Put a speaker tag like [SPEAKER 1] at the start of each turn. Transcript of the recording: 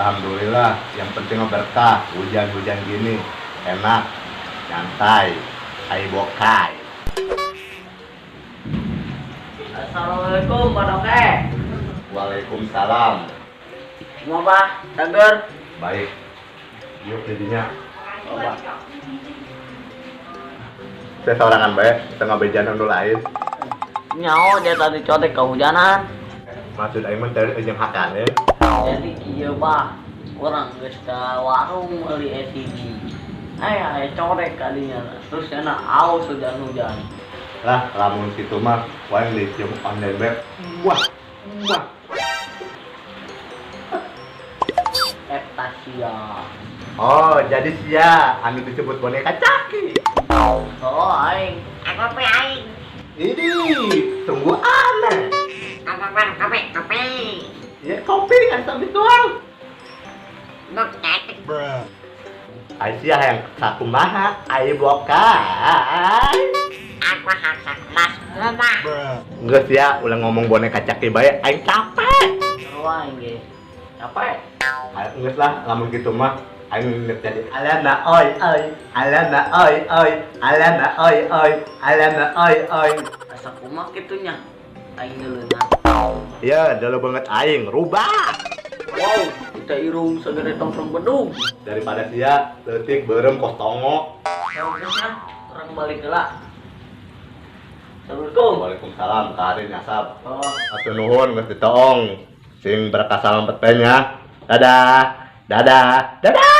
[SPEAKER 1] Alhamdulillah, yang penting mah berkah. Hujan-hujan gini, enak, nyantai, kai bokai.
[SPEAKER 2] Assalamualaikum Pak Doke.
[SPEAKER 1] Waalaikumsalam.
[SPEAKER 2] Mau Pak? Sager.
[SPEAKER 1] Baik. Yuk jadinya.
[SPEAKER 2] Oh, Pak.
[SPEAKER 1] Saya sorangan baik, setengah bejanan dulu lain.
[SPEAKER 2] Nyaho dia tadi cotek kehujanan.
[SPEAKER 1] Maksud Aiman tadi ujung hakan ya.
[SPEAKER 2] Jadi iya Pak. Orang geus ka warung meuli SCD. Aya corek kalinya. Terus cenah aus hujan-hujan.
[SPEAKER 1] Lah, lamun situ mah, wae dicium online web. Wah, wah.
[SPEAKER 2] Eptasia.
[SPEAKER 1] Oh, jadi sia, anu disebut boneka caki.
[SPEAKER 2] Oh, aing. Apa pe aing?
[SPEAKER 1] Ini sungguh aneh.
[SPEAKER 2] Kopi.
[SPEAKER 1] Ya kopi kan sambil tuang.
[SPEAKER 2] Dok cetek.
[SPEAKER 1] Aisyah yang sakumaha, ai bokai.
[SPEAKER 2] Aku haksak mas mama.
[SPEAKER 1] Enggak sih ya, ulah ngomong boneka caki bae, aing capek.
[SPEAKER 2] Wah, nggih. Capek.
[SPEAKER 1] Ayo geus lah, lamun kitu mah aing ngeut jadi alana oi, alana oi, alana oi, alana oi.
[SPEAKER 2] Asa kumaha kitunya? Aing ngeuleunan.
[SPEAKER 1] Ya, dulu banget aing, rubah.
[SPEAKER 2] Wow, kita irung segede tongkrong bedung.
[SPEAKER 1] Daripada sia, leutik beureum kos tongo.
[SPEAKER 2] Bagusnya orang balik heula. Assalamualaikum.
[SPEAKER 1] Waalaikumsalam, karin asap.
[SPEAKER 2] Oh,
[SPEAKER 1] Atur nuhun geus ditoong. Sing berkah salamet nya. Dadah. Dadah. Dadah.